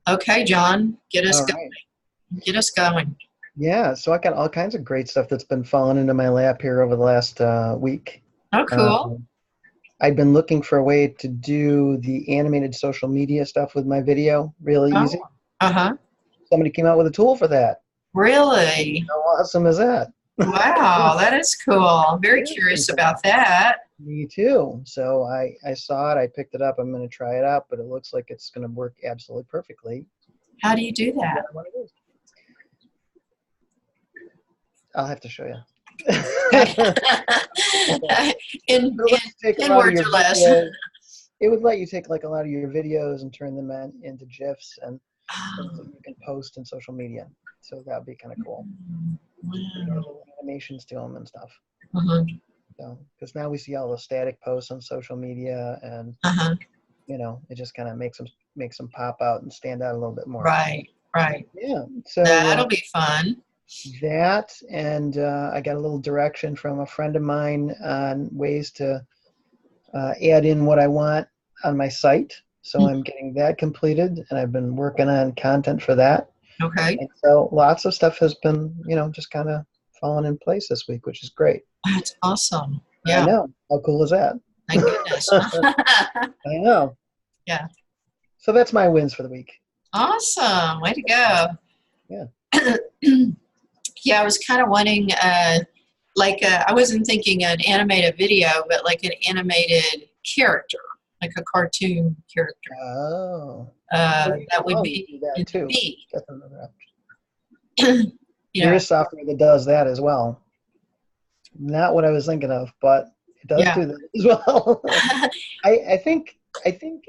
Okay, John, get us All going. right. Get us going. Yeah, so I got all kinds of great stuff that's been falling into my lap here over the last week. Oh, cool. Um, I've been looking for a way to do the animated social media stuff with my video really Oh, easy. uh-huh. Somebody came out with a tool for that. Really? How awesome is that? Wow, that is cool. I'm It very is pretty curious cool. about that. Me too. So I saw it, I picked it up, I'm going to try it out, but it looks like it's going to work absolutely perfectly. How do you do What that? I want to do. I'll have to show you. Okay. in, It'll in, let you take a in lot of words your or less. videos. It would let you take like a lot of your videos and turn them into GIFs and things that you can post in social media. So that would be kind of cool. You can add Wow. little animations to them and stuff. Uh-huh. So, because now we see all the static posts on social media, and Uh-huh. it just kind of makes them pop out and stand out a little bit more. Right, right. Yeah. So That'll be fun. that, and I got a little direction from a friend of mine on ways to add in what I want on my site. So I'm getting that completed, and I've been working on content for that. Okay. And so lots of stuff has been, just kind of falling in place this week, which is great. That's awesome. I Yeah. know. How cool is that? Thank goodness. I know. Yeah. So that's my wins for the week. Awesome. Way to go. Yeah. Yeah, I was kind of wanting, I wasn't thinking an animated video, but like an animated character, like a cartoon character. Oh. Well, you can That would always be do that in the too. B. That's another option. You There know, is software that does that as well. Not what I was thinking of, but it does yeah. do that as well. I think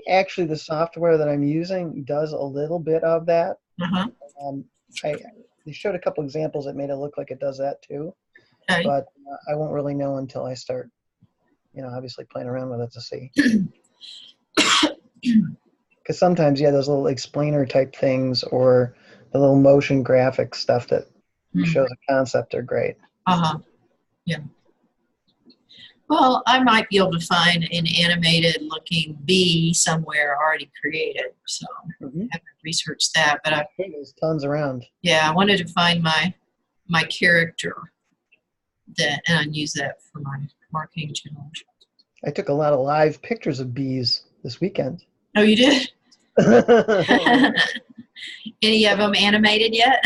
actually the software that I'm using does a little bit of that. Uh-huh. Um, I they showed a couple examples that made it look like it does that too, Okay. but I won't really know until I start, obviously playing around with it to see. Because sometimes, yeah, those little explainer type things or the little motion graphic stuff that shows a concept are great. Uh-huh. Yeah. Well, I might be able to find an animated looking bee somewhere already created. So I haven't researched that, but There's tons around. I wanted to find my character and use that for my marketing channel. I took a lot of live pictures of bees this weekend. Oh, you did? Any of them animated yet?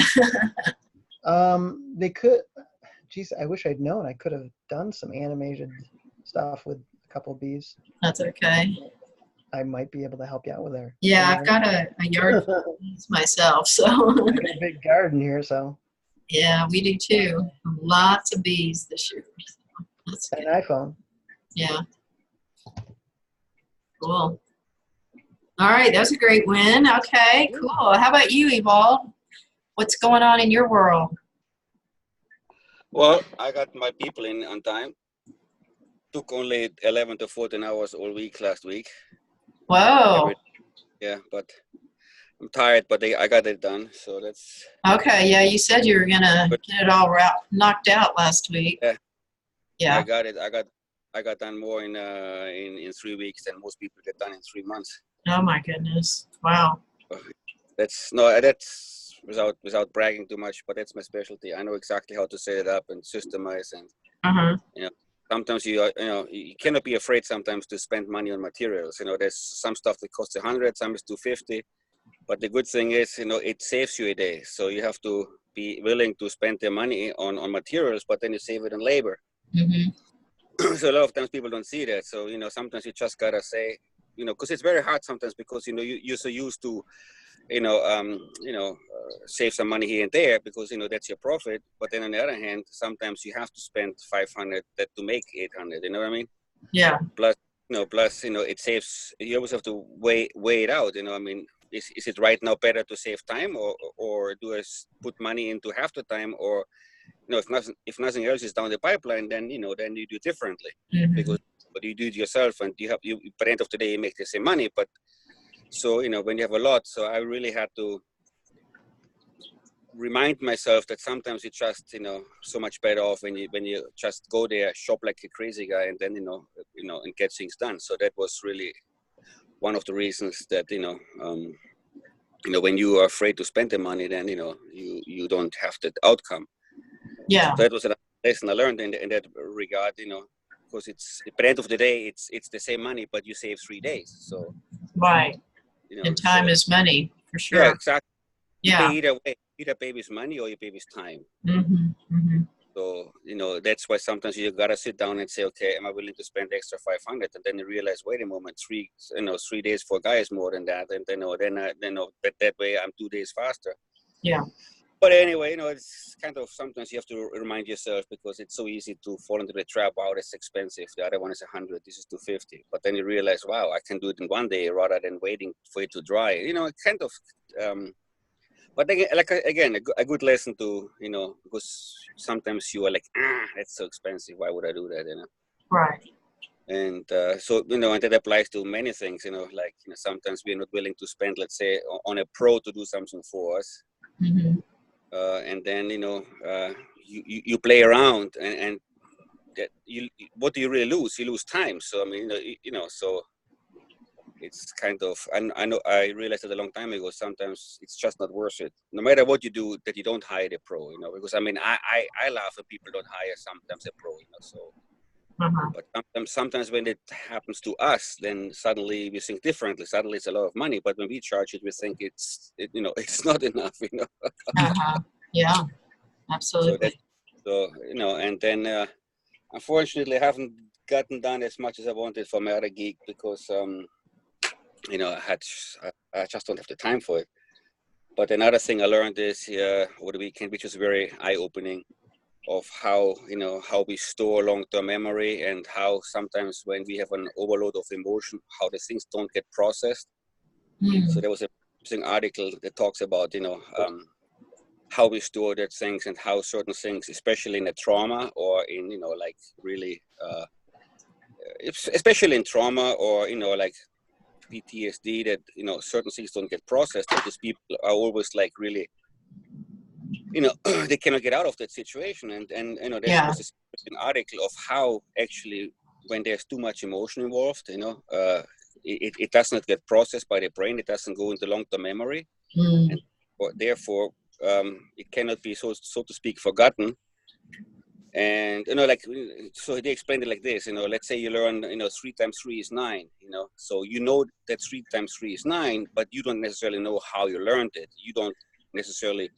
They could. Geez, I wish I'd known. I could have done some animated stuff with a couple of bees. That's okay. I might be able to help you out with there. Yeah, I've got a yard full of bees myself, so. I got a big garden here, so. Yeah, we do too. Lots of bees this year. That's good. An iPhone. Yeah. Cool. All right, that was a great win. Okay, cool. How about you, Evolve? What's going on in your world? Well, I got my people in on time. Took only 11 to 14 hours all week last week. Whoa. Yeah, but I'm tired, but I got it done. So that's okay. Yeah, you said you were gonna get it all knocked out last week. Yeah. Yeah. I got it. I got done more in 3 weeks than most people get done in 3 months. Oh my goodness! Wow. That's without bragging too much, but that's my specialty. I know exactly how to set it up and systemize, and sometimes you cannot be afraid sometimes to spend money on materials. There's some stuff that costs 100, some is 250, but the good thing is it saves you a day. So you have to be willing to spend the money on materials, but then you save it on labor. So a lot of times people don't see that. So sometimes you just gotta say, because it's very hard sometimes because you're so used to save some money here and there because that's your profit. But then on the other hand, sometimes you have to spend 500 to make 800. You know what I mean? Yeah. Plus it saves. You always have to weigh it out. I mean, is it right now better to save time or do I put money into half the time, or if nothing else is down the pipeline, then then you do differently because but you do it yourself and you by the end of the day you make the same money. But so when you have a lot, so I really had to remind myself that sometimes you just so much better off when you just go there, shop like a crazy guy, and then and get things done. So that was really one of the reasons that you know, when you are afraid to spend the money, then, you know, you don't have that outcome. Yeah. So that was a lesson I learned in that regard, you know, because it's, at the end of the day, it's the same money, but you save 3 days. So, Right. you know, And time is money, for sure. yeah, exactly. You Yeah. pay either way, either pay with money or you pay with time. So, you know, that's why sometimes you gotta sit down and say, okay, am I willing to spend extra 500? And then you realize, wait a moment, 3 days for a guy is more than that. And then that way I'm 2 days faster. Yeah. But anyway, you know, it's kind of, sometimes you have to remind yourself, because it's so easy to fall into the trap. Wow, it's expensive. The other one is 100. This is 250. But then you realize, wow, I can do it in 1 day rather than waiting for it to dry. You know, kind of. But again, like again, a good lesson to, you know, because sometimes you are like, that's so expensive. Why would I do that? You know. Right. And so, you know, and that applies to many things. You know, like, you know, sometimes we're not willing to spend, let's say, on a pro to do something for us. And then, you know, you play around, and that what do you really lose? You lose time. So I mean, you know, so it's kind of, I know, I realized it a long time ago. Sometimes it's just not worth it, no matter what you do, that you don't hire a pro. You know, because I mean, I laugh when people don't hire sometimes a pro. You know, so. But sometimes when it happens to us, then suddenly we think differently. Suddenly it's a lot of money, but when we charge it, we think you know, it's not enough. You know. Yeah. Absolutely. So you know, and then unfortunately, I haven't gotten done as much as I wanted for my other gig, because you know, I just don't have the time for it. But another thing I learned is over the weekend, which was very eye-opening, of how, you know, how we store long-term memory, and how sometimes when we have an overload of emotion, how the things don't get processed. So there was an interesting article that talks about, you know, how we store that things, and how certain things, especially in a trauma, or in, you know, like really, especially in trauma, or, you know, like PTSD, that, you know, certain things don't get processed, because people are always like really, you know, they cannot get out of that situation. And you know, there was this article of how actually, when there's too much emotion involved, you know, it does not get processed by the brain. It doesn't go into long-term memory, and therefore it cannot be, so to speak, forgotten. And, you know, like, so they explained it like this, you know, let's say you learn, you know, 3 times 3 is 9, you know, so you know that 3 times 3 is 9, but you don't necessarily know how you learned it. You don't necessarily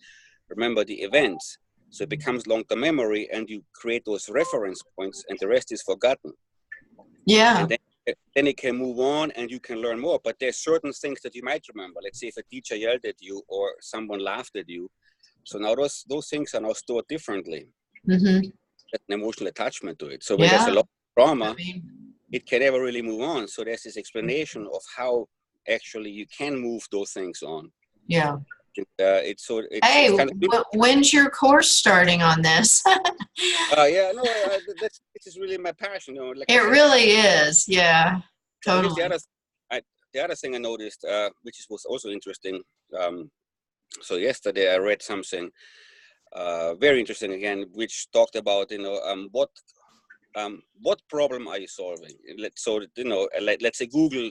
remember the events. So it becomes long-term memory, and you create those reference points, and the rest is forgotten. Yeah. And then it can move on, and you can learn more. But there's certain things that you might remember. Let's say if a teacher yelled at you, or someone laughed at you. So now those things are now stored differently. An emotional attachment to it. So when there's a lot of trauma, it can never really move on. So there's this explanation of how actually you can move those things on. Yeah. It's hey, kind of, when's your course starting on this? yeah, no, this is really my passion. You know, like it really is. Yeah, totally. The other thing I noticed, which was also interesting. So yesterday I read something very interesting again, which talked about, you know, what problem are you solving? Let's say Google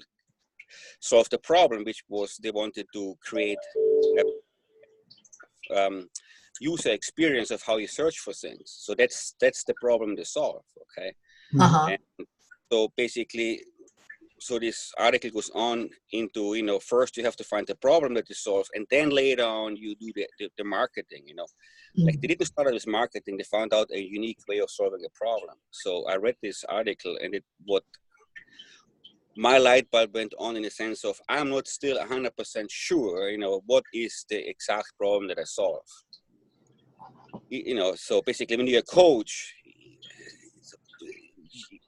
solved the problem, which was they wanted to create a user experience of how you search for things. So that's the problem they solve. Okay. And so basically, so this article goes on into, you know, first you have to find the problem that you solve, and then later on you do the marketing, you know. Like they didn't start with marketing, they found out a unique way of solving a problem. So I read this article, and my light bulb went on, in the sense of, I'm not still 100% sure, you know, what is the exact problem that I solve. You know, so basically when you're a coach,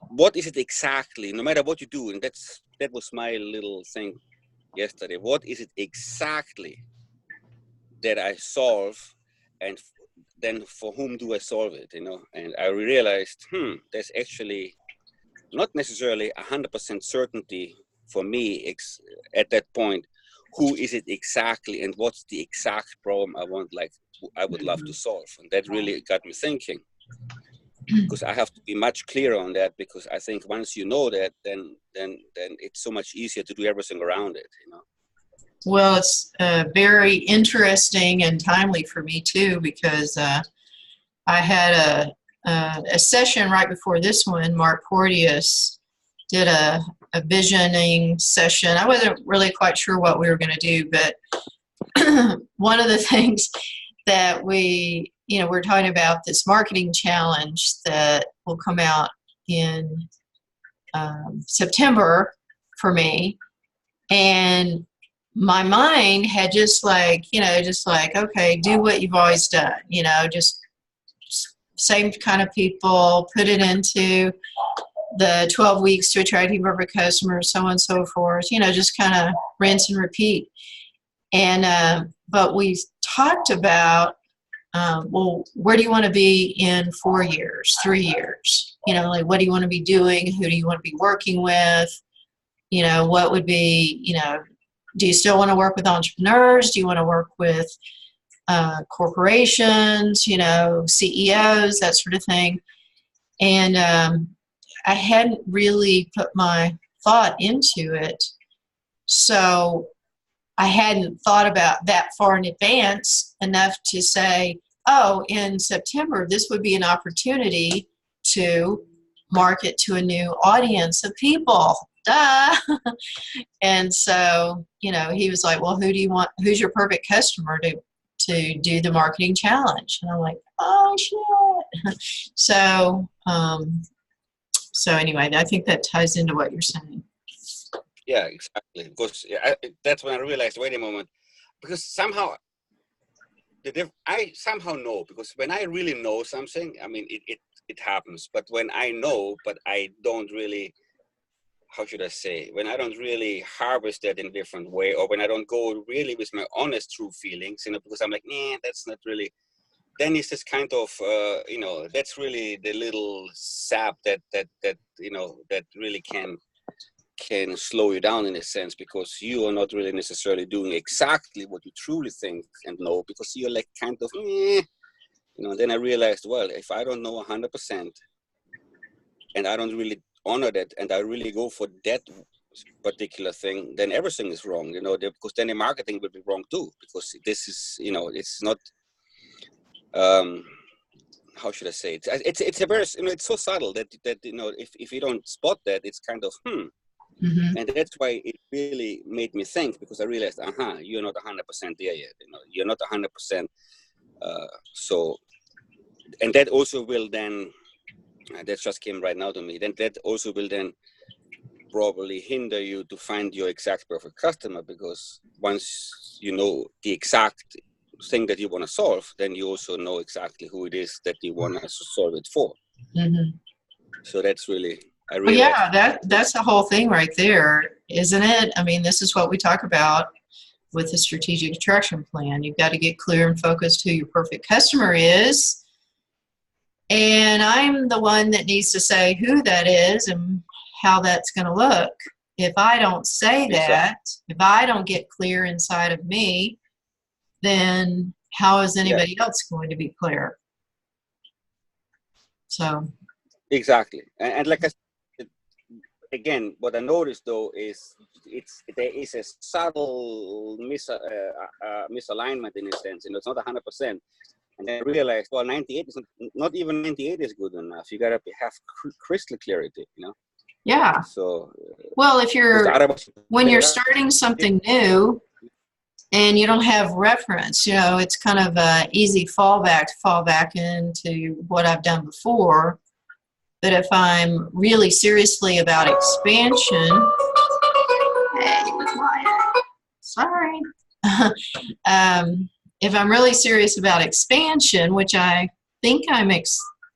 what is it exactly, no matter what you do, and that was my little thing yesterday. What is it exactly that I solve, and then for whom do I solve it, you know? And I realized, there's actually not necessarily 100% certainty for me at that point. Who is it exactly, and what's the exact problem I would love to solve? And that really got me thinking, because I have to be much clearer on that, because I think once you know that, then it's so much easier to do everything around it, you know. Well, it's very interesting and timely for me too, because I had a session right before this one. Mark Porteous did a visioning session. I wasn't really quite sure what we were going to do, but one of the things that we're talking about this marketing challenge that will come out in September for me. And my mind had just like, okay, do what you've always done, just same kind of people, put it into the 12 weeks to attract your perfect customers, so on and so forth, just kind of rinse and repeat. And, but we talked about, well, where do you want to be in 4 years, 3 years? Like, what do you want to be doing? Who do you want to be working with? What would be, do you still want to work with entrepreneurs? Do you want to work with corporations, CEOs, that sort of thing? And I hadn't really put my thought into it. So I hadn't thought about that far in advance enough to say, oh, in September, this would be an opportunity to market to a new audience of people. Duh. And so, he was like, well, who's your perfect customer to do the marketing challenge? And I'm like, oh, shit. So anyway, I think that ties into what you're saying. Yeah, exactly. Because that's when I realized, wait a moment, because somehow I somehow know, because when I really know something, I mean, it happens. But when I know, but I don't really, how should I say, when I don't really harvest that in a different way, or when I don't go really with my honest true feelings, because I'm like, nah, that's not really, then it's this kind of, that's really the little sap that really can slow you down in a sense, because you are not really necessarily doing exactly what you truly think and know, because you're like kind of, then I realized, well, if I don't know 100% and I don't really honor that and I really go for that particular thing, then everything is wrong, because then the marketing will be wrong too, because this is, it's not, how should I say it? It's a very, it's so subtle that if you don't spot that, it's kind of, Mm-hmm. And that's why it really made me think, because I realized, you're not 100% there yet. You're not 100%. So, and that also will then, that just came right now to me. Then that also will then probably hinder you to find your exact perfect customer, because once you know the exact thing that you want to solve, then you also know exactly who it is that you want to solve it for. Mm-hmm. So that's really, I Well, realized. yeah, that's the whole thing right there, isn't it? I mean, this is what we talk about with the strategic attraction plan. You've got to get clear and focused who your perfect customer is. And I'm the one that needs to say who that is and how that's going to look. If I don't say that, if I don't get clear inside of me, then how is anybody else going to be clear? So. Exactly. And like I said, again, what I noticed though is there is a subtle misalignment in a sense, it's not 100%. And then I realized, well, 98 is not even 98 is good enough. You gotta have crystal clarity, Yeah. So. Well, when you're starting something new and you don't have reference, it's kind of an easy fallback to fall back into what I've done before. But if I'm really seriously about expansion, hey, quiet. Sorry. If I'm really serious about expansion, which I think I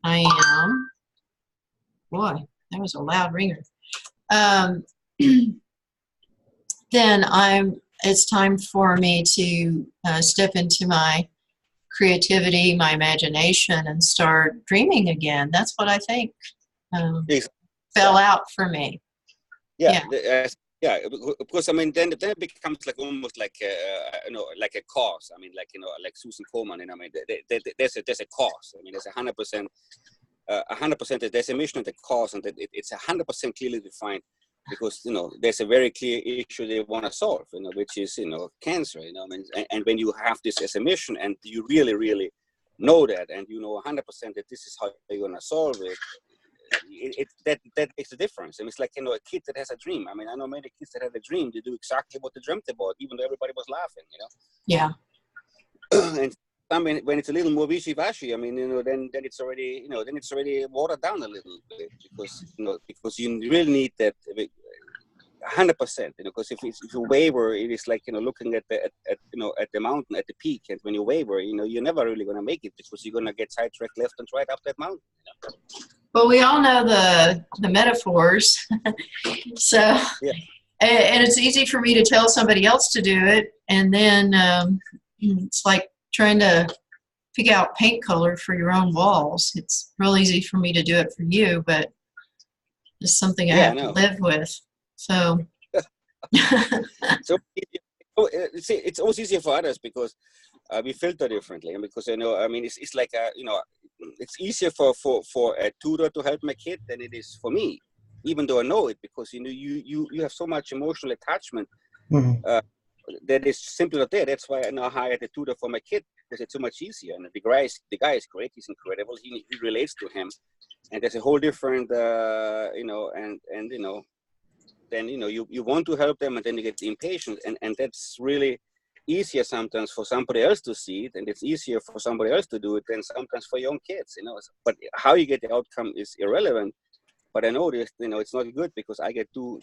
am. Boy, that was a loud ringer. Then it's time for me to step into my creativity, my imagination, and start dreaming again. That's what I think. Fell out for me. Yeah, because I mean, then it becomes like almost like like a cause. I mean, like Susan Komen. I mean, there's a cause. I mean, there's 100%. 100%. There's a mission and a cause, and it's 100% clearly defined. because there's a very clear issue they want to solve, which is cancer. I mean, and when you have this as a mission, and you really, really know that, and 100% that this is how you're going to solve it, that makes a difference. And it's like a kid that has a dream. I mean, I know many kids that have a dream, they do exactly what they dreamt about, even though everybody was laughing. Yeah. And I mean, when it's a little more wishy-washy, I mean, then it's already, then it's already watered down a little bit, because you really need that 100%. Because if you waver, it is like looking at the mountain at the peak, and when you waver, you're never really going to make it, because you're going to get sidetracked left and right up that mountain. Well, we all know the metaphors, so yeah. And it's easy for me to tell somebody else to do it, and then it's like trying to pick out paint color for your own walls. It's real easy for me to do it for you, but it's something I have to live with. So, so it's always easier for others, because we filter differently, and because I mean, it's like it's easier for a tutor to help my kid than it is for me, even though I know it, because you have so much emotional attachment. Mm-hmm. That is simply not there. That's why I now hired a tutor for my kid, because it's so much easier. And the guy is great. He's incredible. He relates to him, and there's a whole different, then you want to help them, and then you get impatient, and that's really easier sometimes for somebody else to see it, and it's easier for somebody else to do it than sometimes for your own kids. But how you get the outcome is irrelevant. But I noticed, it's not good, because I get too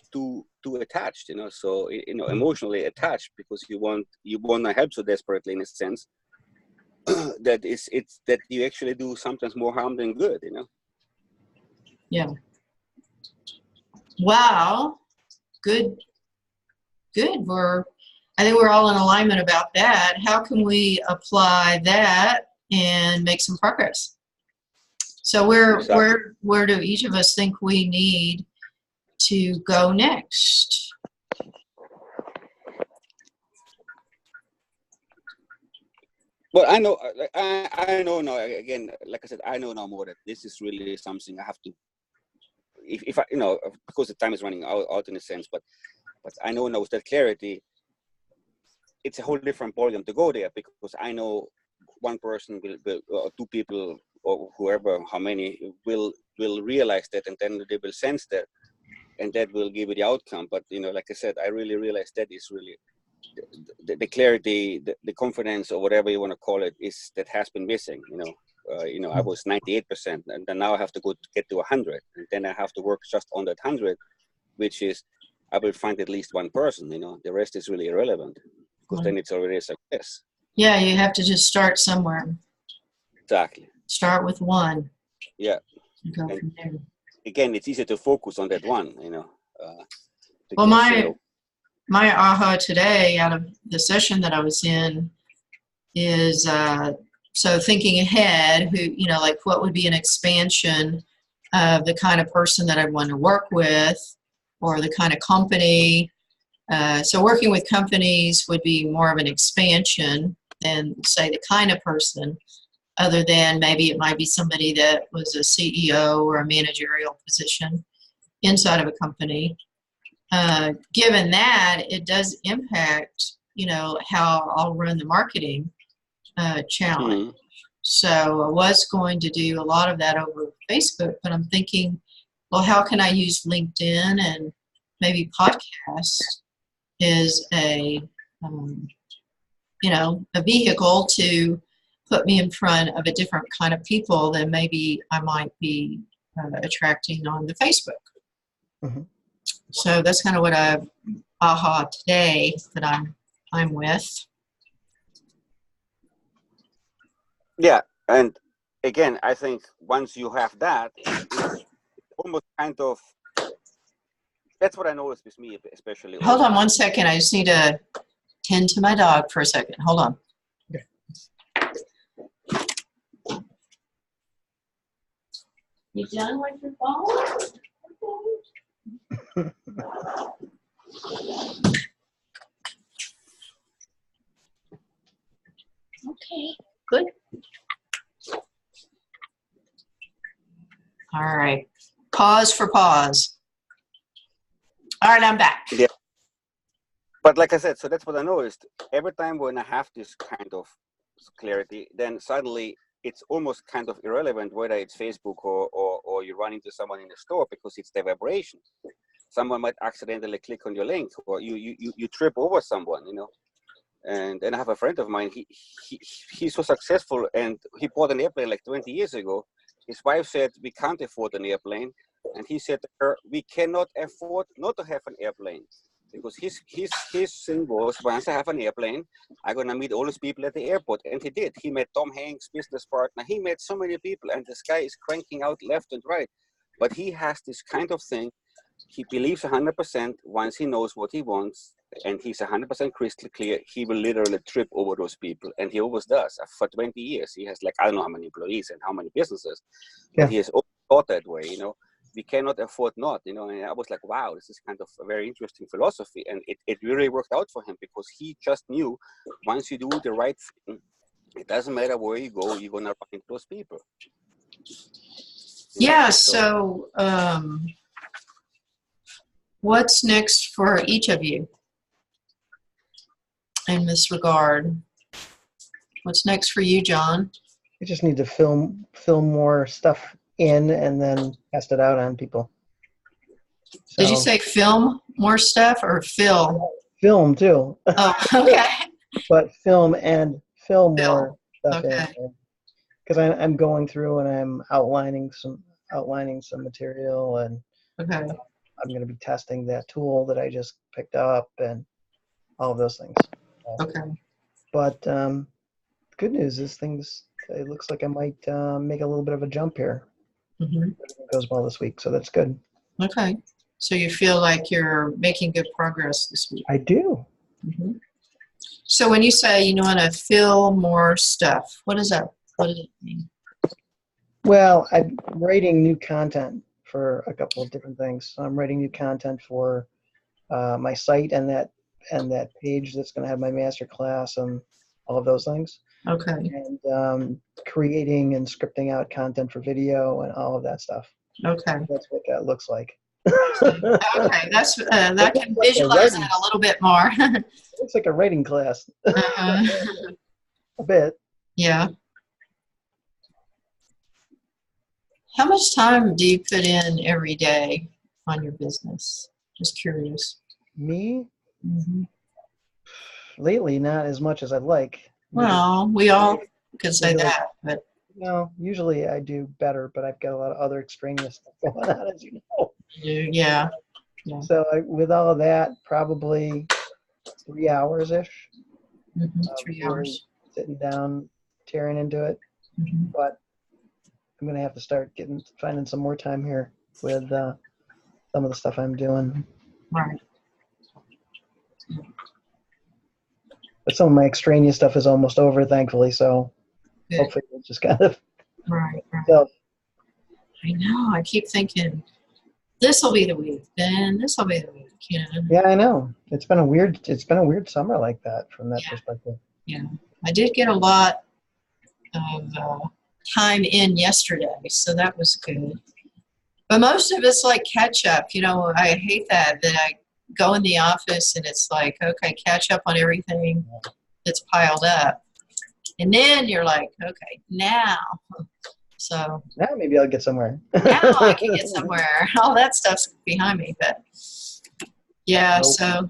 attached, so emotionally attached, because you want to help so desperately, in a sense, that it's that you actually do sometimes more harm than good, Yeah. Wow. Good. I think we're all in alignment about that. How can we apply that and make some progress? So where do each of us think we need to go next? Well, I know now, again, like I said, I know now more that this is really something I have to, if I, because the time is running out in a sense, but I know now with that clarity, it's a whole different ballgame to go there, because I know one person will or two people, or whoever, how many will realize that, and then they will sense that, and that will give you the outcome. But like I said, I really realized that is really the clarity, the confidence, or whatever you want to call it, is that has been missing. I was 98%, and then now I have to get to 100, and then I have to work just on that 100, which is I will find at least one person. The rest is really irrelevant, because then it's already a success. Yeah, you have to just start somewhere. Exactly. Start with one. Yeah. And go from there. Again, it's easier to focus on that one, Well, my aha today out of the session that I was in is so thinking ahead, like what would be an expansion of the kind of person that I'd want to work with, or the kind of company. So working with companies would be more of an expansion than, say, the kind of person, other than maybe it might be somebody that was a CEO or a managerial position inside of a company. Given that, it does impact, how I'll run the marketing challenge. Mm-hmm. So I was going to do a lot of that over Facebook, but I'm thinking, well, how can I use LinkedIn and maybe podcasts as a vehicle to put me in front of a different kind of people than maybe I might be attracting on the Facebook. Mm-hmm. So that's kind of what I've aha today that I'm with. Yeah, and again, I think once you have that, it's almost kind of, that's what I noticed with me, especially. Hold on 1 second. I just need to tend to my dog for a second. Hold on. Okay. You done with your phone? Okay, good. All right. Pause for pause. All right, I'm back. Yeah. But like I said, so that's what I noticed. Every time when I have this kind of clarity, then suddenly it's almost kind of irrelevant whether it's Facebook or you run into someone in the store, because it's the vibration. Someone might accidentally click on your link, or you trip over someone, you know. And I have a friend of mine, he's so successful, and he bought an airplane like 20 years ago. His wife said, we can't afford an airplane. And he said to her, we cannot afford not to have an airplane. Because his thing was, once I have an airplane, I'm going to meet all those people at the airport. And he did. He met Tom Hanks, business partner. He met so many people, and this guy is cranking out left and right. But he has this kind of thing. He believes 100% once he knows what he wants, and he's 100% crystal clear, he will literally trip over those people. And he always does. For 20 years, he has, like, I don't know how many employees and how many businesses, but he has always thought that way, you know. We cannot afford not, you know. And I was like, wow, this is kind of a very interesting philosophy. And it really worked out for him, because he just knew once you do the right thing, it doesn't matter where you go, you're going to run into those people. Yeah, so what's next for each of you in this regard? What's next for you, John? We just need to film more stuff in and then test it out on people. So, did you say film more stuff or fill? Film too. Oh, okay. But film more stuff okay. in. Because I'm going through and I'm outlining some material, and okay. I'm going to be testing that tool that I just picked up and all of those things. Okay. But good news is it looks like I might make a little bit of a jump here. Everything goes well this week, so that's good. Okay. So you feel like you're making good progress this week? I do. So when you say you want to fill more stuff, what does it mean? Well, I'm writing new content for a couple of different things. I'm writing new content for my site and that page that's going to have my master class and all of those things. Okay. And creating and scripting out content for video and all of that stuff. Okay. That's what that looks like. Okay, that's that can visualize that a little bit more. Looks like a writing class. A bit. Yeah. How much time do you put in every day on your business? Just curious. Me? Lately, not as much as I'd like. Well, we all could say that, but no, usually I do better, but I've got a lot of other extraneous stuff going on, as you know. Yeah. So with all of that, probably 3 hours-ish. 3 hours. Sitting down, tearing into it. But I'm going to have to start finding some more time here with some of the stuff I'm doing. Right. But some of my extraneous stuff is almost over, thankfully, so hopefully we'll just kind of... Right. So, I know. I keep thinking, this will be the week, then this will be the week. You know? Yeah, I know. It's been a weird summer like that from that perspective. Yeah. I did get a lot of time in yesterday, so that was good. But most of it's like catch up. You know, I hate that I go in the office and it's like, okay, catch up on everything that's piled up. And then you're like, okay, now. So now maybe I'll get somewhere. Now I can get somewhere. All that stuff's behind me, but yeah, nope. So,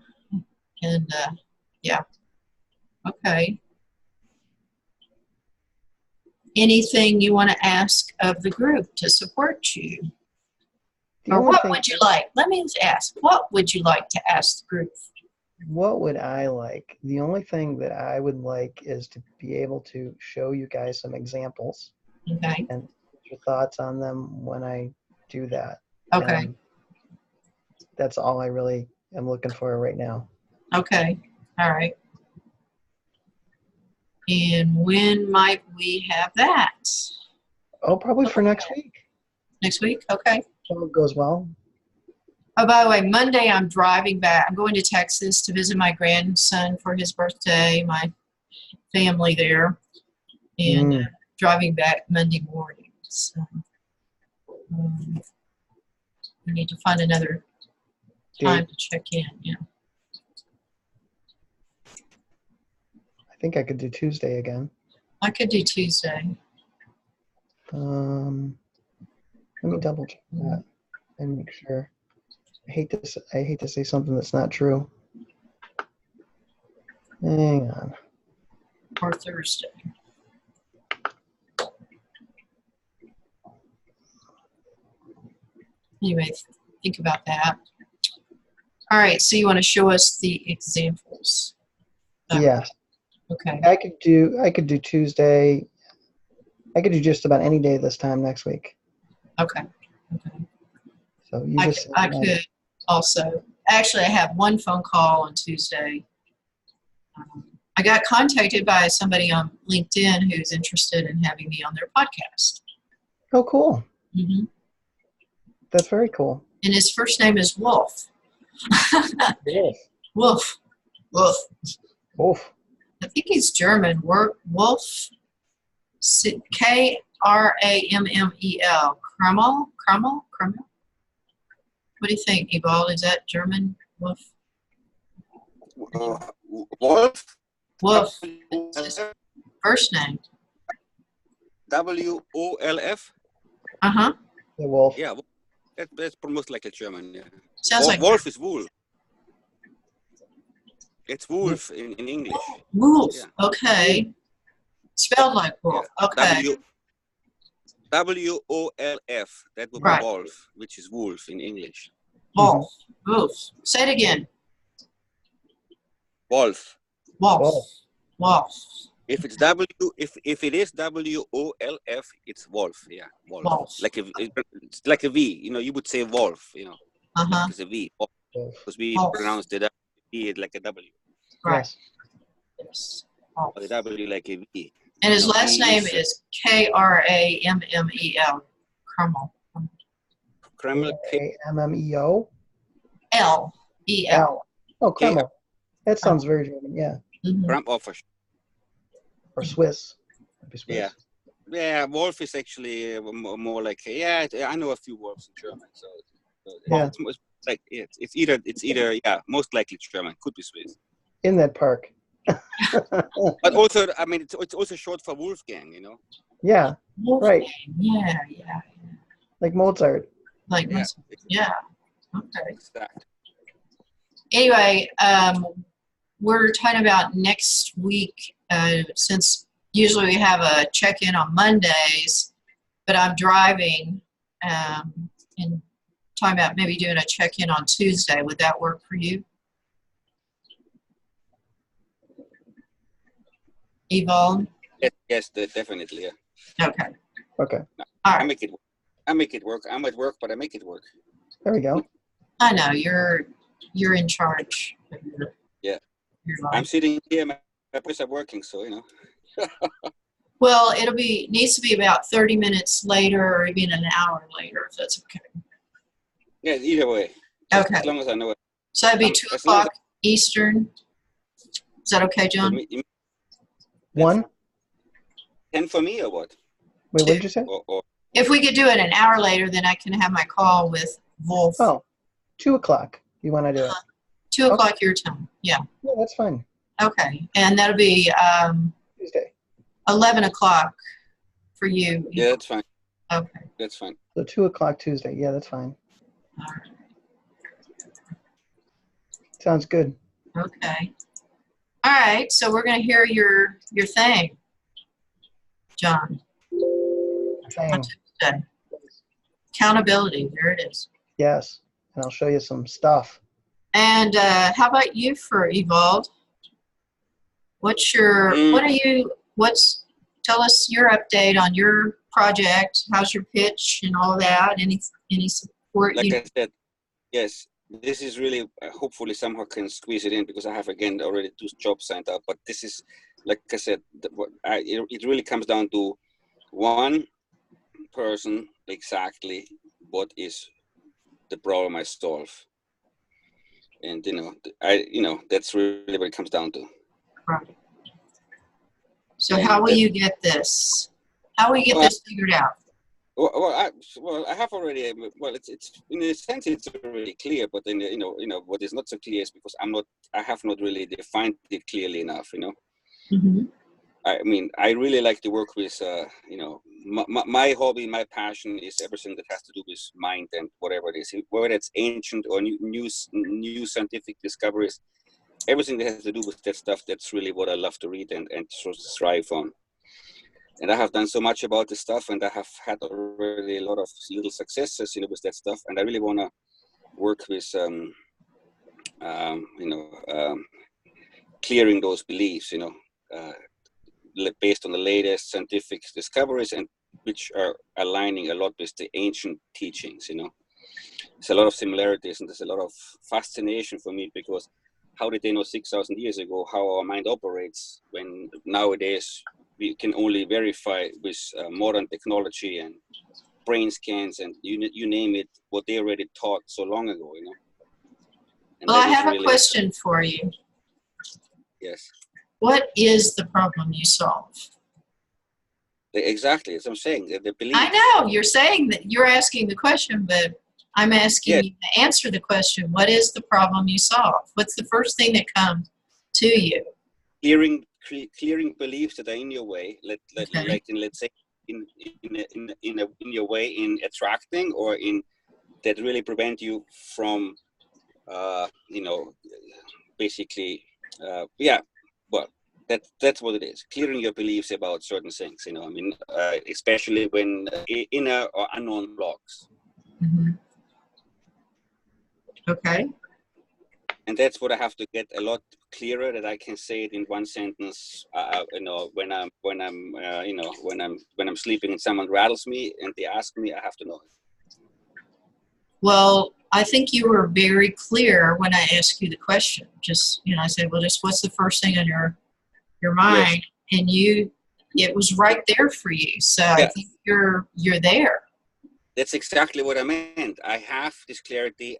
and yeah. Okay. Anything you want to ask of the group to support you? Or what would you like? Let me ask, what would you like to ask the group? What would I like? The only thing that I would like is to be able to show you guys some examples. Okay. And your thoughts on them when I do that. Okay. That's all I really am looking for right now. Okay. All right. And when might we have that? Oh, probably for next week. Next week? Okay. So it goes well. Oh, by the way, Monday I'm driving back. I'm going to Texas to visit my grandson for his birthday, my family there, and driving back Monday morning. So I need to find another time to check in. Yeah. I think I could do Tuesday again. I could do Tuesday. Let me double check that and make sure. I hate to say something that's not true. Hang on. Or Thursday. Anyway, think about that. All right, so you want to show us the examples? Yes. Okay. I could do Tuesday. I could do just about any day this time next week. Okay. Okay. So you I could also. Actually, I have one phone call on Tuesday. I got contacted by somebody on LinkedIn who's interested in having me on their podcast. Oh, cool. Mm-hmm. That's very cool. And his first name is Wolf. Yes. Wolf. Wolf. Wolf. I think he's German. Wolf. K-R-A-M-M-E-L. Kreml? Kreml? Kreml? What do you think, Ewald? Is that German? Wolf? Wolf. Wolf. First name. W-O-L-F. Uh-huh. The wolf. Yeah, that's most likely German. Yeah. Sounds like Wolf is wool. It's wolf in English. Wolf. Yeah. Okay. Spelled like wolf. Yeah. Okay. W-O-L-F. That would be Right. wolf, which is wolf in English. Wolf. Wolf. Say it again. Wolf. Wolf. Wolf. Wolf. If it is W-O-L-F, it's wolf. Yeah, wolf. Wolf. It's like a V. You know, you would say wolf. You know, Uh-huh. it's a V. Wolf. Because we Wolf. pronounced the V like a W. Right. Yes. Yes. Wolf. Or the W like a V. And his No, last he name is, is K-R-A-M-M-E-L. Kreml. Kreml. K-A-M-M-E-O. L-E-L. L. Oh, Kreml. That sounds very German. Yeah. Mhm. Or Swiss. That'd be Swiss. Yeah. Yeah, wolf is actually more like, yeah, I know a few wolves in German. So Yeah. it's like, it's either, yeah, most likely German, could be Swiss. In that park. But also, I mean, it's also short for Wolfgang, you know? Yeah. Wolfgang. Right. Yeah, yeah. Like Mozart. Like, Yeah. yeah. Okay. Exactly. Anyway, we're talking about next week, since usually we have a check-in on Mondays, but I'm driving, and talking about maybe doing a check-in on Tuesday. Would that work for you? Ewald? Yes, definitely, yeah. Okay. Okay. All I right. make it work. I'm at work, but I make it work. There we go. I know, you're in charge of Yeah. your I'm life. sitting here, my boys are working, so, you know. Well, needs to be about 30 minutes later or even an hour later, if that's okay. Yeah, either way. Okay. As long as I know it. So that'd be 2 as long as o'clock Eastern. Is that okay, John? You mean 1? 10 for me or what? Wait, what did you say? Or If we could do it an hour later, then I can have my call with Wolf. Oh, 2 o'clock. You want to do it? 2 o'clock your time. Yeah. Yeah, that's fine. Okay. And that'll be Tuesday. 11 o'clock for you. yeah, that's fine. Okay. That's fine. So 2 o'clock Tuesday. Yeah, that's fine. All right. Sounds good. Okay. All right. So we're going to hear your thing, John. Same. Tuesday. Accountability. There it is. Yes. And I'll show you some stuff. And how about you for Evolved? Tell us your update on your project. How's your pitch and all that? Any support? Like I said, yes, this is really, hopefully somehow can squeeze it in because I have, again, already 2 jobs signed up. But this is, like I said, it really comes down to one person exactly what is the problem I solve. And, that's really what it comes down to. Right. So how will you get this? How will you get this figured out? Well, I have already. Well, it's in a sense it's already clear, but then what is not so clear is because I have not really defined it clearly enough. Mm-hmm. I mean, I really like to work with. My hobby, my passion is everything that has to do with mind and whatever it is, whether it's ancient or new scientific discoveries. Everything that has to do with that stuff. That's really what I love to read and sort of thrive on. And I have done so much about this stuff, and I have had already a lot of little successes, with that stuff. And I really want to work with, clearing those beliefs, based on the latest scientific discoveries, and which are aligning a lot with the ancient teachings. There's a lot of similarities, and there's a lot of fascination for me because how did they know 6,000 years ago how our mind operates when nowadays we can only verify with modern technology and brain scans and you name it, what they already taught so long ago, And Well, I have really a question for you. Yes. What is the problem you solve? Exactly, as I'm saying, the belief. I know, you're saying that you're asking the question, but I'm asking you to answer the question. What is the problem you solve? What's the first thing that comes to you? Clearing beliefs that are in your way, let's say in your way in attracting or in that really prevent you from basically that's what it is, clearing your beliefs about certain things, especially when inner or unknown blocks. Mm-hmm. Okay. And that's what I have to get a lot clearer, that I can say it in one sentence. When I'm sleeping and someone rattles me and they ask me, I have to know it. Well, I think you were very clear when I asked you the question. Just I said, well, just what's the first thing on your mind? Yes. And it was right there for you. So I think you're there. That's exactly what I meant. I have this clarity.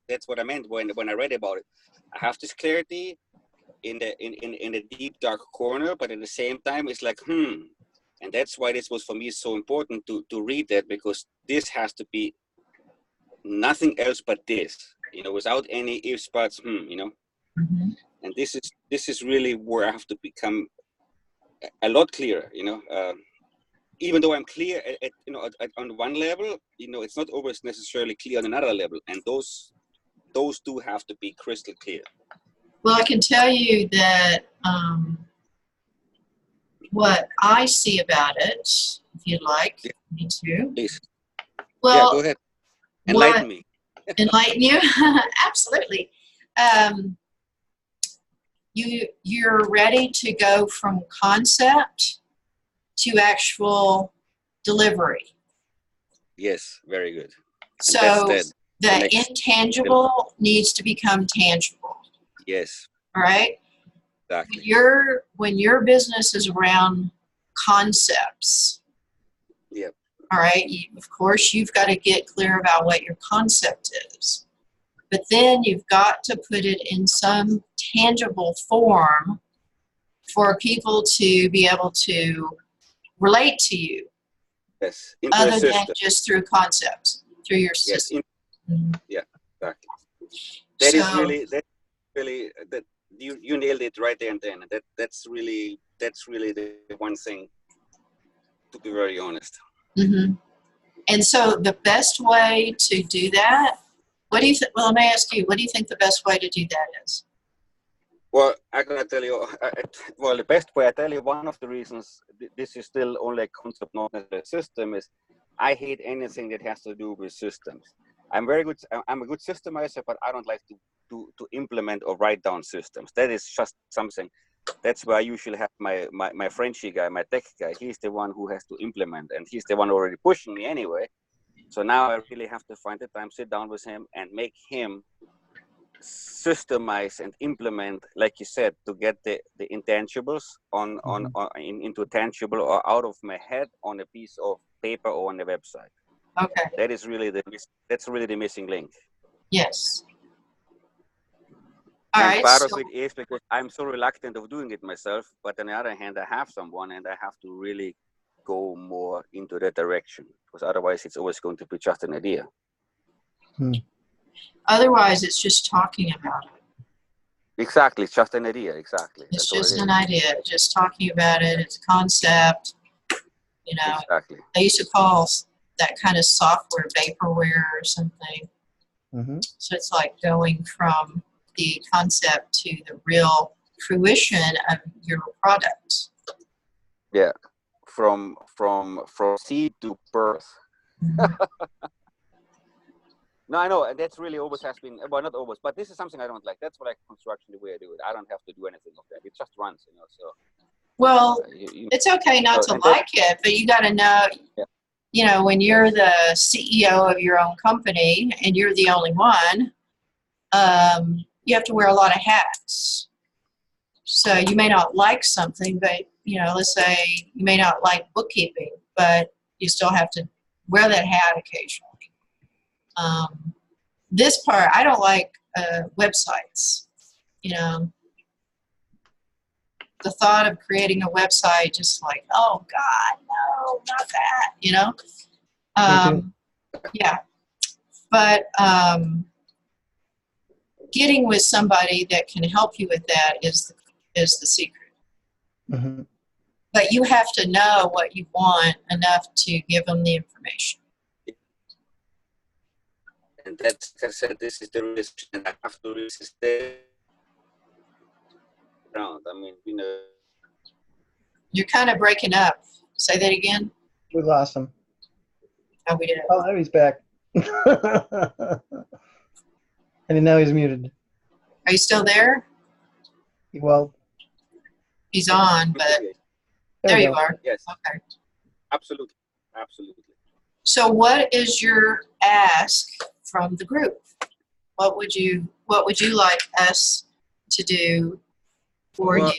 That's what I meant when I read about it. I have this clarity in the deep dark corner, but at the same time, it's like, and that's why this was for me so important to read that, because this has to be nothing else but this, without any ifs, buts, Mm-hmm. And this is really where I have to become a lot clearer, even though I'm clear on one level, it's not always necessarily clear on another level. And those two have to be crystal clear. Well, I can tell you that what I see about it, if you'd like me to. Please. Well, go ahead. Enlighten me. Enlighten you? Absolutely. You're ready to go from concept to actual delivery. Yes, very good. So the intangible needs to become tangible. Yes. All right. Exactly. When your business is around concepts. Yep. All right. Of course, you've got to get clear about what your concept is. But then you've got to put it in some tangible form for people to be able to relate to you. Yes. Other than just through concepts, through your system. Yeah, exactly. That you nailed it right there and then. That's really the one thing, to be very honest. Mm-hmm. And so the best way to do that, what do you think? Well, let me ask you, what do you think the best way to do that is? Well, I'm going to tell you, the best way, I tell you, one of the reasons this is still only a concept, not a system, is I hate anything that has to do with systems. I'm a good systemizer, but I don't like to implement or write down systems. That is just something. That's where I usually have my Frenchy guy, my tech guy. He's the one who has to implement, and he's the one already pushing me anyway. So now I really have to find the time, sit down with him, and make him systemize and implement, like you said, to get the intangibles into tangible or out of my head on a piece of paper or on the website. Okay. That's really the missing link. Yes. Part of it is because I'm so reluctant of doing it myself, but on the other hand, I have someone and I have to really go more into that direction, because otherwise it's always going to be just an idea. Otherwise, it's just talking about it. Exactly, it's just an idea. Exactly, It's that's just all it an is. idea, just talking about it. It's a concept. You know, Exactly. I used to call that kind of software vaporware or something. So it's like going from the concept to the real fruition of your product. Yeah, from seed to birth. No, I know, and that's really always has been, well, not always, but this is something I don't like. That's what I construction the way I do it. I don't have to do anything of that. It just runs, you know. So. Well, it's okay not to like it, but you got to know. Yeah. You know, when you're the CEO of your own company and you're the only one, you have to wear a lot of hats. So you may not like something, but, you know, let's say you may not like bookkeeping, but you still have to wear that hat occasionally. This part, I don't like websites. You know, the thought of creating a website, just like, oh God, no, not that, you know? Yeah. But getting with somebody that can help you with that is the secret. But you have to know what you want enough to give them the information. And that's, I said, this is the risk, and I have to resist it around. I mean, you know. You're kind of breaking up. Say that again. We lost him. Oh, we did. Oh, now he's back. And now he's muted. Are you still there? Well, he's on, but there you are. Yes. Okay. Absolutely. Absolutely. So what is your ask from the group? What would you like us to do for you?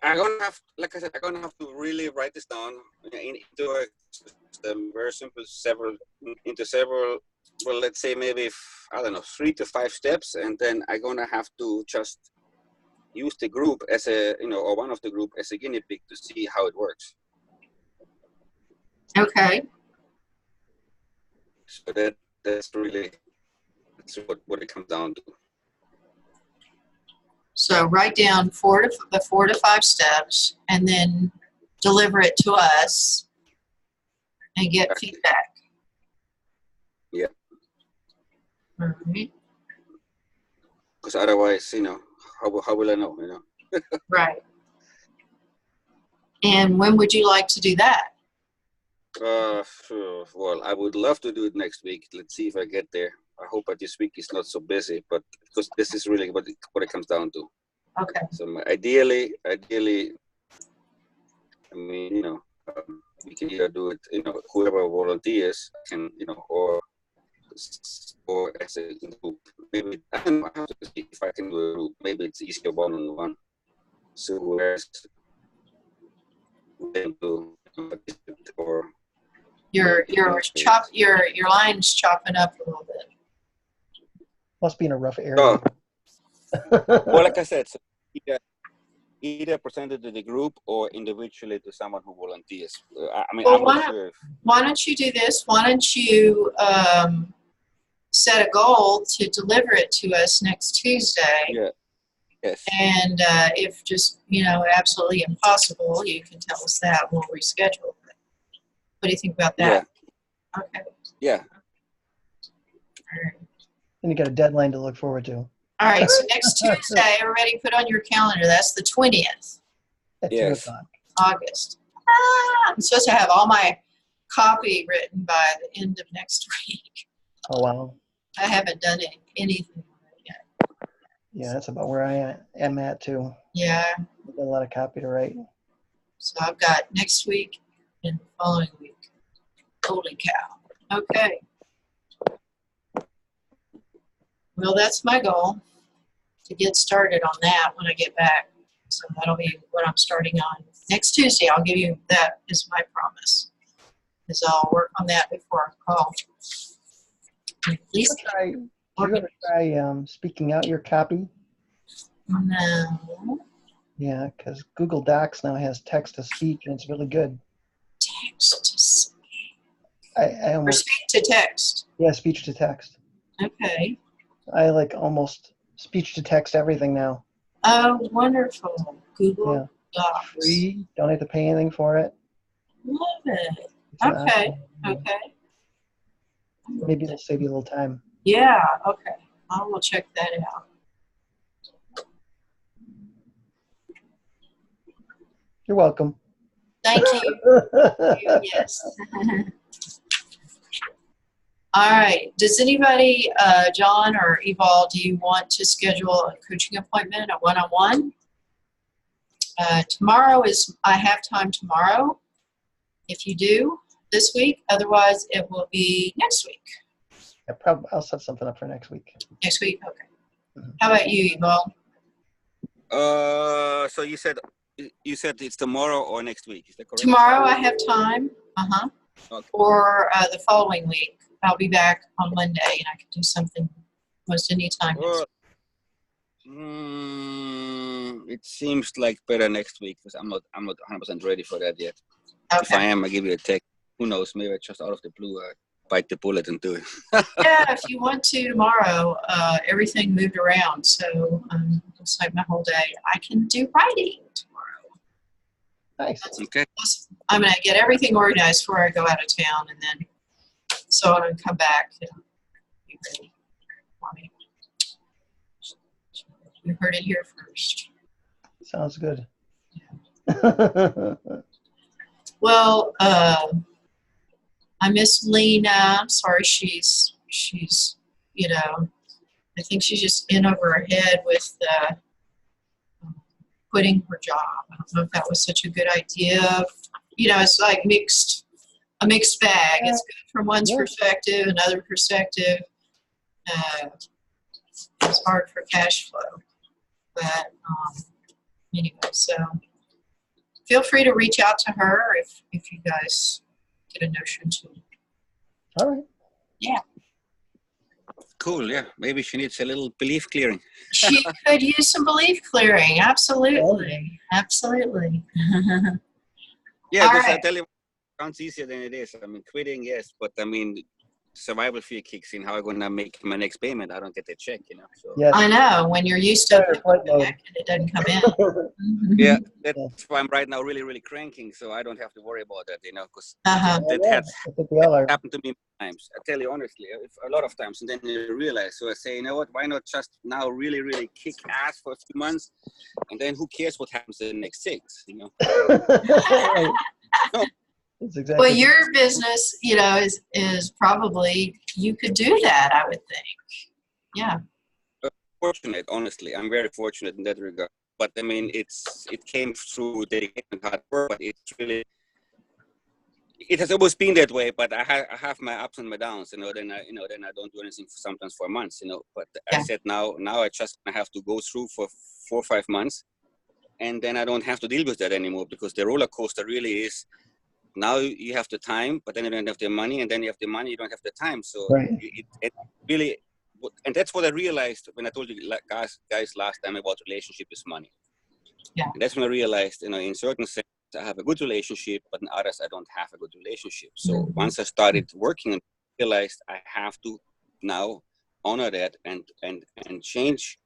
I'm gonna have, like I said, I'm gonna have to really write this down into a system, very simple, into several, well, let's say maybe, I don't know, 3 to 5 steps, and then I'm gonna have to just use the group as a, you know, or one of the group as a guinea pig to see how it works. Okay. So that's what it comes down to. So write down the 4 to 5 steps, and then deliver it to us and get feedback. Yeah. Mm-hmm. Because otherwise, you know, how will I know, you know? Right. And when would you like to do that? Well, I would love to do it next week. Let's see if I get there. I hope that this week is not so busy, but because this is really what it comes down to. Okay. So ideally, I mean, you know, we can either do it, you know, whoever volunteers can, you know, or as a group. Maybe I don't know, I have to see if I can do a group. Maybe it's easier one-on-one. So whereas then do or your line's chopping up a little bit. Must be in a rough area. Oh. Well, like I said, so either presented to the group or individually to someone who volunteers. I mean, well, I'm not sure. Why don't you do this? Why don't you set a goal to deliver it to us next Tuesday? Yeah. Yes. And if just, you know, absolutely impossible, you can tell us that. We'll reschedule it. What do you think about that? Yeah. Okay. Yeah. All right. And you got a deadline to look forward to. All right. So next Tuesday, everybody put on your calendar. That's the 20th. At 2 o'clock. August. I'm supposed to have all my copy written by the end of next week. Oh, wow. I haven't done anything yet. Yeah, that's about where I am at, too. Yeah. I've got a lot of copy to write. So I've got next week and the following week. Holy cow. Okay. Well, that's my goal, to get started on that when I get back. So that'll be what I'm starting on next Tuesday. I'll give you that as my promise, is I'll work on that before I call. Please. You're going to try speaking out your copy? No. Yeah, because Google Docs now has text to speech, and it's really good. Text to speech. I Or almost speech to text. Yeah, speech to text. Okay. I like almost speech to text everything now. Oh, wonderful. Google Docs. Free. Don't have to pay anything for it. Love it. It's an Okay. option. Okay. Maybe it'll save you a little time. Yeah. Okay. I will check that out. You're welcome. Thank you. Yes. All right. Does anybody, John or Eval, do you want to schedule a coaching appointment, a one-on-one? Tomorrow I have time tomorrow, if you do, this week. Otherwise, it will be next week. Yeah, I'll set something up for next week. Next week? Okay. Mm-hmm. How about you, Eval? So you said it's tomorrow or next week, is that correct? Tomorrow I have time, Okay. Or the following week. I'll be back on Monday, and I can do something most any time next week. It seems like better next week because I'm not 100% ready for that yet. Okay. If I am, I'll give you a text. Who knows? Maybe just out of the blue, bite the bullet and do it. Yeah, if you want to tomorrow, everything moved around, so it's like my whole day. I can do writing tomorrow. Nice. Okay. I'm gonna get everything organized before I go out of town, and then so I'm gonna come back and be ready. You heard it here first. Sounds good. Yeah. Well, I miss Lena. I'm sorry she's I think she's just in over her head with quitting her job. I don't know if that was such a good idea. It's like a mixed bag. It's good from one's perspective, another perspective. It's hard for cash flow. But anyway, so feel free to reach out to her if you guys get a notion to. All right. Yeah. Cool. Yeah. Maybe she needs a little belief clearing. She could use some belief clearing. Absolutely. Absolutely. Yeah, because I tell you, it sounds easier than it is. I mean, quitting, yes, but I mean, survival fear kicks in. How am I going to make my next payment? I don't get the check, So. Yes. I know, when you're used to it doesn't come in. Yeah, that's why I'm right now really, really cranking, so I don't have to worry about that, because that has happened to me many times. I tell you honestly, a lot of times, and then you realize. So I say, you know what? Why not just now really, really kick ass for a few months, and then who cares what happens in the next 6? No. Exactly. Well, your business, is probably, you could do that, I would think. Yeah. Fortunate, honestly. I'm very fortunate in that regard. But I mean, it came through dedication and hard work, but it has always been that way, but I have my ups and my downs, then I don't do anything sometimes for months, But I said now I just have to go through for 4 or 5 months, and then I don't have to deal with that anymore, because the roller coaster really is. Now you have the time, but then you don't have the money, and then you have the money, you don't have the time. So it really, and that's what I realized when I told you guys last time about relationship is money. Yeah. And that's when I realized, in certain sense, I have a good relationship, but in others I don't have a good relationship. So once I started working, and realized I have to now honor that and change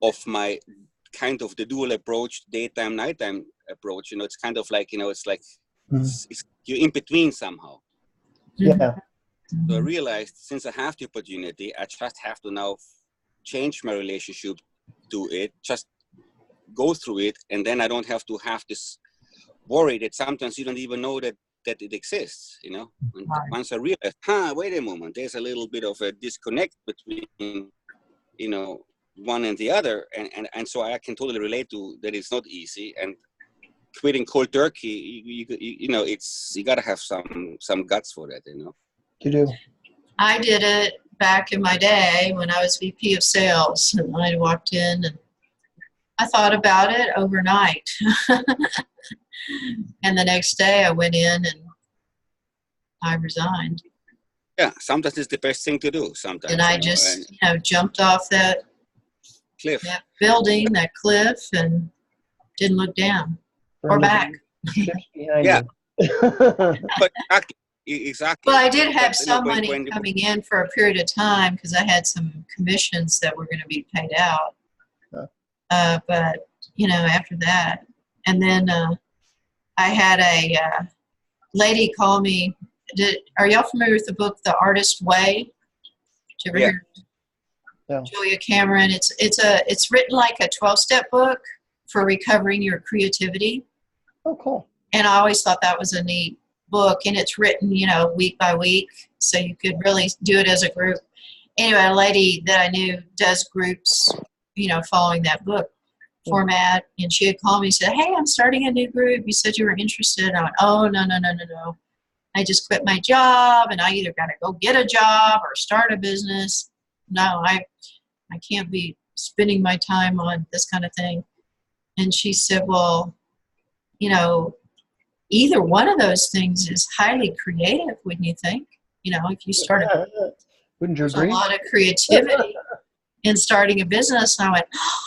of my kind of the dual approach, daytime, nighttime approach. It's kind of like, it's like you're in between somehow. Yeah. So I realized, since I have the opportunity, I just have to now change my relationship to it, just go through it, and then I don't have to have this worry that sometimes you don't even know that it exists, And once I realized, wait a moment, there's a little bit of a disconnect between, one and the other, and so I can totally relate to that. It's not easy, and quitting cold turkey, you gotta have some guts for that, You do. I did it back in my day when I was VP of sales, and I walked in and I thought about it overnight. And the next day I went in and I resigned. Yeah, sometimes it's the best thing to do. Sometimes. And I just, jumped off that cliff, that building, that cliff, and didn't look down or Burned back. ships behind Yeah. you. But exactly. Well, I did have But, some money coming in for a period of time because I had some commissions that were going to be paid out. But, after that. And then I had a lady call me. Are y'all familiar with the book, The Artist Way? Did you ever hear? No. Julia Cameron. It's written like a 12-step book for recovering your creativity. Oh, cool. And I always thought that was a neat book, and it's written, week by week, so you could really do it as a group. Anyway, a lady that I knew does groups, following that book format, and she had called me and said, "Hey, I'm starting a new group. You said you were interested." I went, "Oh, no. I just quit my job, and I either got to go get a job or start a business. No, I can't be spending my time on this kind of thing." And she said, "Well, either one of those things is highly creative, wouldn't you think? If you start Wouldn't you there's agree? a lot of creativity in starting a business." And I went, "Oh,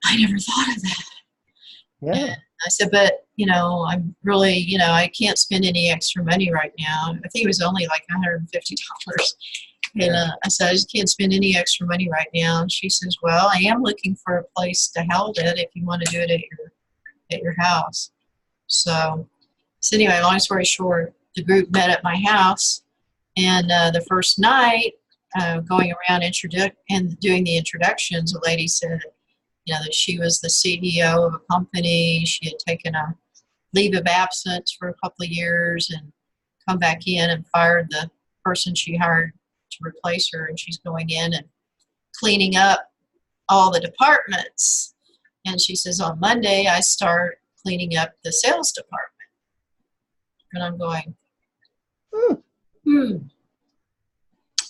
I never thought of that." Yeah. And I said, "But, I'm really, I can't spend any extra money right now." I think it was only like $150. And I said, "I just can't spend any extra money right now." And she says, "Well, I am looking for a place to hold it if you want to do it at your house." So anyway, long story short, the group met at my house, and the first night, going around and doing the introductions, a lady said, that she was the CEO of a company. She had taken a leave of absence for a couple of years and come back in and fired the person she hired to replace her, and she's going in and cleaning up all the departments. And she says, "On Monday, I start cleaning up the sales department." And I'm going,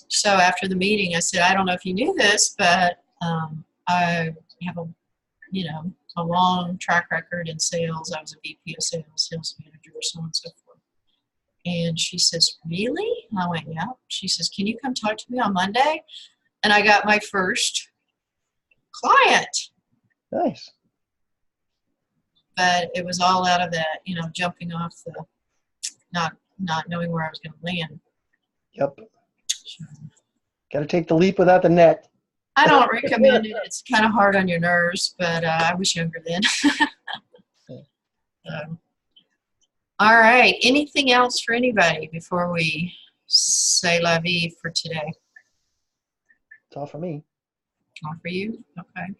So after the meeting, I said, "I don't know if you knew this, but I have a long track record in sales. I was a VP of sales, sales manager, so on and so forth." And she says, "Really?" And I went, "Yeah." She says, "Can you come talk to me on Monday?" And I got my first client. Nice. But it was all out of that, jumping off the not knowing where I was going to land. Yep. Got to take the leap without the net. I don't recommend it. It's kind of hard on your nerves, but I was younger then. All right. Anything else for anybody before we say la vie for today? It's all for me. All for you? Okay.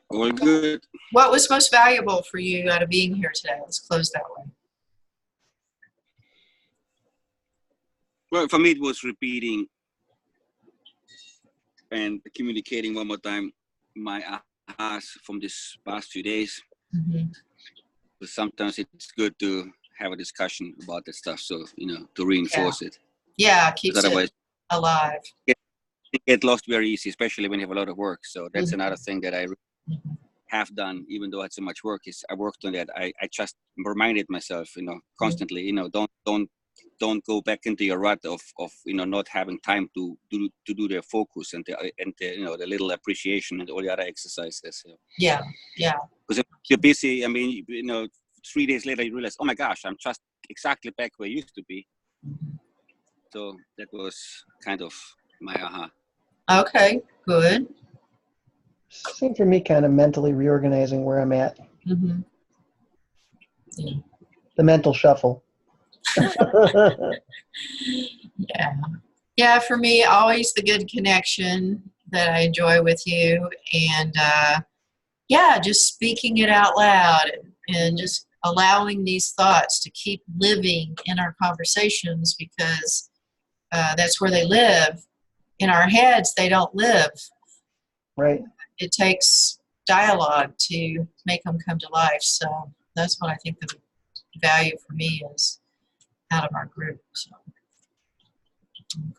All good. What was most valuable for you out of being here today? Let's close that way. Well, for me, it was repeating and communicating one more time my ahas from this past few days. Mm-hmm. But sometimes it's good to have a discussion about that stuff, so to reinforce it. Yeah, keeps otherwise, it alive. It get lost very easy, especially when you have a lot of work. So that's another thing that I have done, even though I had so much work. Is I worked on that. I just reminded myself, constantly, don't go back into your rut of not having time to do their focus and the little appreciation and all the other exercises. Yeah. Because if you're busy, 3 days later you realize, oh my gosh, I'm just exactly back where I used to be. So that was kind of my aha. Okay, good. Same for me, kind of mentally reorganizing where I'm at. Mm-hmm. Yeah. The mental shuffle. Yeah, for me, always the good connection that I enjoy with you, and just speaking it out loud and just allowing these thoughts to keep living in our conversations, because that's where they live. In our heads, they don't live. Right. It takes dialogue to make them come to life. So that's what I think the value for me is out of our group. So,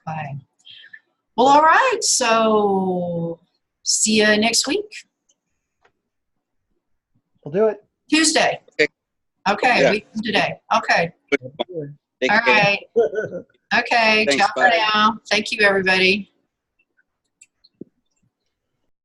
okay. Well, all right. So see you next week. We'll do it. Tuesday. Okay. Yeah. Week from today. Okay. Take all care. right. Okay. Thanks, ciao bye. for now. Thank you, everybody.